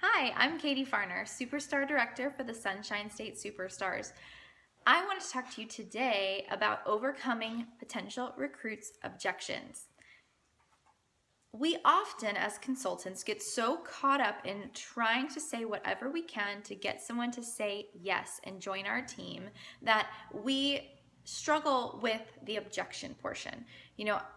Hi, I'm Katie Farner, Superstar Director for the Sunshine State Superstars. I want to talk to you today about overcoming potential recruits' objections. We often, as consultants, get so caught up in trying to say whatever we can to get someone to say yes and join our team that we struggle with the objection portion.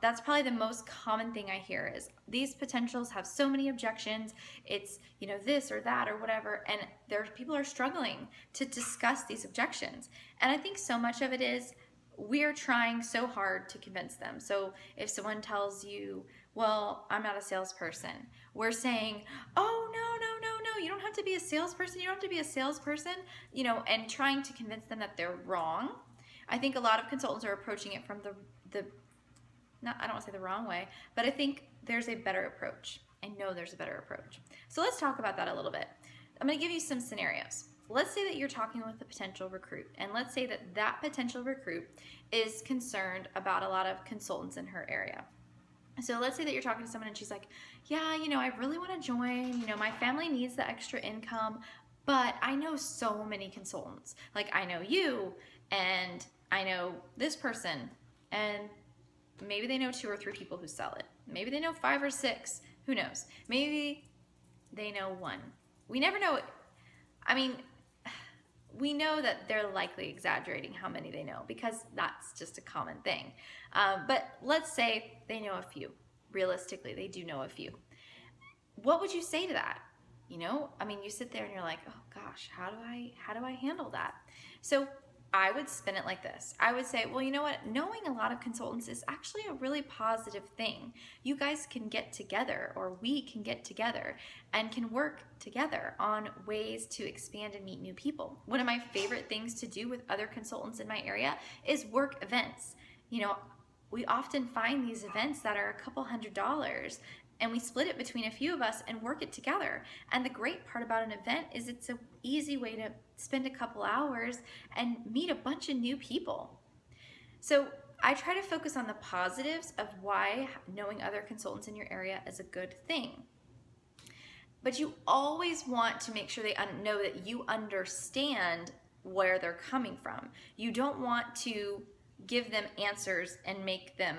That's probably the most common thing I hear is these potentials have so many objections. It's, this or that or whatever. And people are struggling to discuss these objections. And I think so much of it is we're trying so hard to convince them. So if someone tells you, well, I'm not a salesperson, we're saying, oh, no, you don't have to be a salesperson. You don't have to be a salesperson, and trying to convince them that they're wrong. I think a lot of consultants are approaching it from I don't want to say the wrong way, but I think there's a better approach. I know there's a better approach. So let's talk about that a little bit. I'm going to give you some scenarios. Let's say that you're talking with a potential recruit, and let's say that that potential recruit is concerned about a lot of consultants in her area. So let's say that you're talking to someone and she's like, yeah, I really want to join, my family needs the extra income, but I know so many consultants. Like I know you, and I know this person, and maybe they know 2 or 3 people who sell it. Maybe they know 5 or 6, who knows? Maybe they know 1. We never know. We know that they're likely exaggerating how many they know because that's just a common thing. But let's say they know a few. Realistically, they do know a few. What would you say to that? You sit there and you're like, oh gosh, how do I handle that? So I would spin it like this. I would say, well, you know what? Knowing a lot of consultants is actually a really positive thing. You guys can get together, or we can get together and can work together on ways to expand and meet new people. One of my favorite things to do with other consultants in my area is work events. We often find these events that are a couple $100, and we split it between a few of us and work it together. And the great part about an event is it's an easy way to spend a couple hours and meet a bunch of new people. So I try to focus on the positives of why knowing other consultants in your area is a good thing. But you always want to make sure they know that you understand where they're coming from. You don't want to give them answers and make them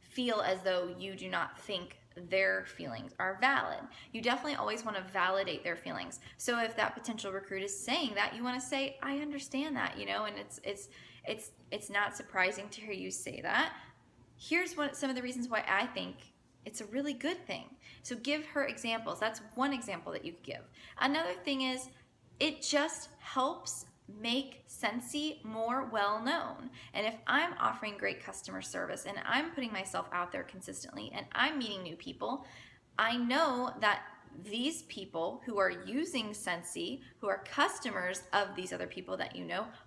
feel as though you do not think their feelings are valid. You definitely always want to validate their feelings. So if that potential recruit is saying that, you want to say, I understand that, and it's not surprising to hear you say that. Here's some of the reasons why I think it's a really good thing. So give her examples. That's one example that you could give. Another thing is it just helps make Scentsy more well known. And if I'm offering great customer service and I'm putting myself out there consistently and I'm meeting new people, I know that these people who are using Scentsy, who are customers of these other people that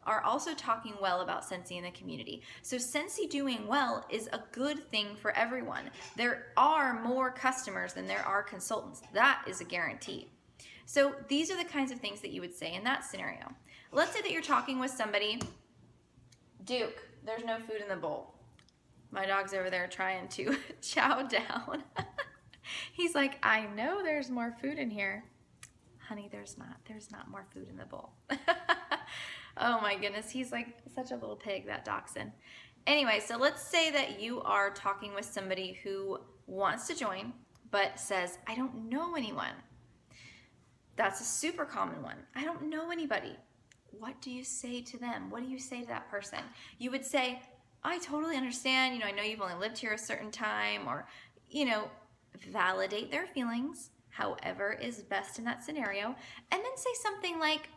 are also talking well about Scentsy in the community. So Scentsy doing well is a good thing for everyone. There are more customers than there are consultants. That is a guarantee. So these are the kinds of things that you would say in that scenario. Let's say that you're talking with somebody, Duke, there's no food in the bowl. My dog's over there trying to chow down. He's like, I know there's more food in here. Honey, there's not more food in the bowl. Oh my goodness, he's like such a little pig, that dachshund. Anyway, so let's say that you are talking with somebody who wants to join, but says, I don't know anyone. That's a super common one. I don't know anybody. What do you say to them? What do you say to that person? You would say, I totally understand. I know you've only lived here a certain time, or, validate their feelings, however is best in that scenario. And then say something like,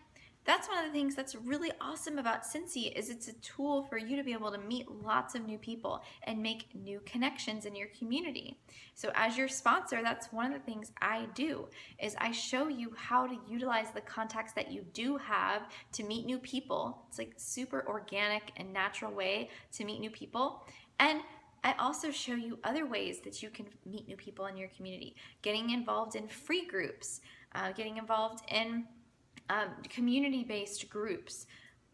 that's one of the things that's really awesome about Scentsy is it's a tool for you to be able to meet lots of new people and make new connections in your community. So as your sponsor, that's one of the things I do is I show you how to utilize the contacts that you do have to meet new people. It's like super organic and natural way to meet new people. And I also show you other ways that you can meet new people in your community, getting involved in free groups, getting involved in community-based groups,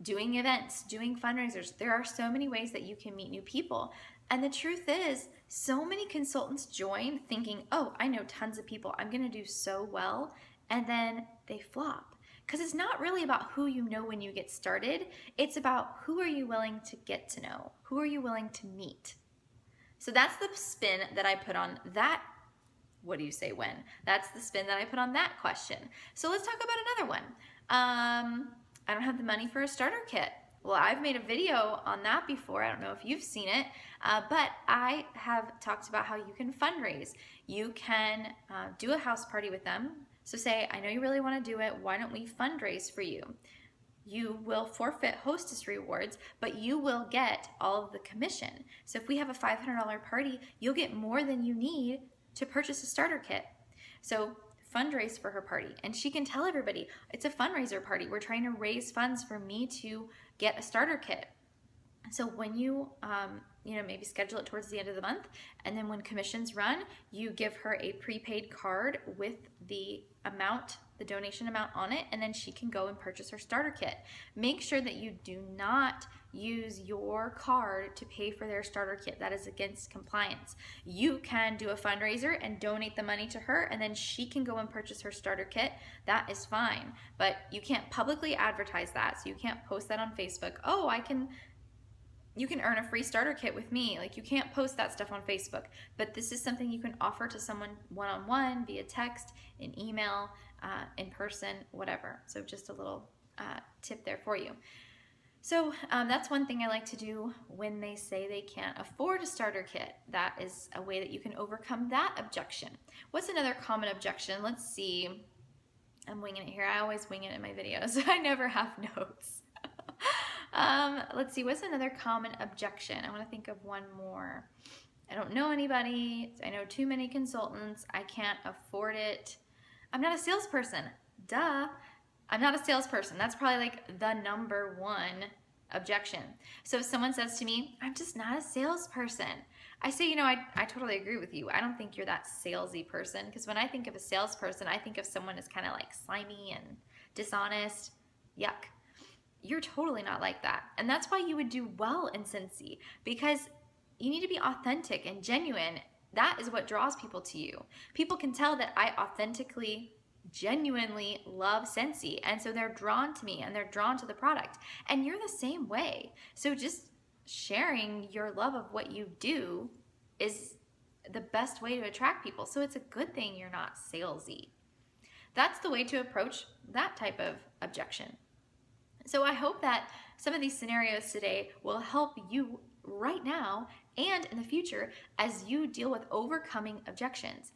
doing events, doing fundraisers. There are so many ways that you can meet new people. And the truth is, so many consultants join thinking, oh, I know tons of people. I'm going to do so well. and then they flop. Because it's not really about who you know when you get started. It's about who are you willing to get to know? Who are you willing to meet? So that's the spin that I put on that. What do you say when? That's the spin that I put on that question. So let's talk about another one. I don't have the money for a starter kit. Well, I've made a video on that before. I don't know if you've seen it, but I have talked about how you can fundraise. You can do a house party with them. So say, I know you really want to do it. Why don't we fundraise for you? You will forfeit hostess rewards, but you will get all of the commission. So if we have a $500 party, you'll get more than you need to purchase a starter kit. So fundraise for her party, and she can tell everybody it's a fundraiser party. We're trying to raise funds for me to get a starter kit. So when you maybe schedule it towards the end of the month, and then when commissions run, you give her a prepaid card with the amount, the donation amount on it, and then she can go and purchase her starter kit. Make sure that you do not use your card to pay for their starter kit. That is against compliance. You can do a fundraiser and donate the money to her, and then she can go and purchase her starter kit. That is fine, but you can't publicly advertise that. So you can't post that on Facebook. Oh, you can earn a free starter kit with me. Like, you can't post that stuff on Facebook, but this is something you can offer to someone one-on-one, via text, in email, in person, whatever. So just a little tip there for you. So that's one thing I like to do when they say they can't afford a starter kit. That is a way that you can overcome that objection. What's another common objection? Let's see. I'm winging it here. I always wing it in my videos. I never have notes. Let's see, what's another common objection? I want to think of one more. I don't know anybody. I know too many consultants. I can't afford it. I'm not a salesperson. Duh. I'm not a salesperson. That's probably like the number one objection. So if someone says to me, I'm just not a salesperson, I say, I totally agree with you. I don't think you're that salesy person, because when I think of a salesperson, I think of someone as kind of like slimy and dishonest. Yuck. You're totally not like that. And that's why you would do well in Scentsy, because you need to be authentic and genuine. That is what draws people to you. People can tell that I authentically, genuinely love Scentsy, and so they're drawn to me and they're drawn to the product. And you're the same way. So just sharing your love of what you do is the best way to attract people. So it's a good thing you're not salesy. That's the way to approach that type of objection. So I hope that some of these scenarios today will help you right now and in the future as you deal with overcoming objections.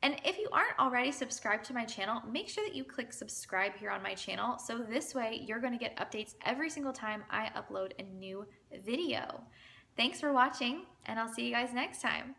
And if you aren't already subscribed to my channel, make sure that you click subscribe here on my channel. So this way you're going to get updates every single time I upload a new video. Thanks for watching, and I'll see you guys next time.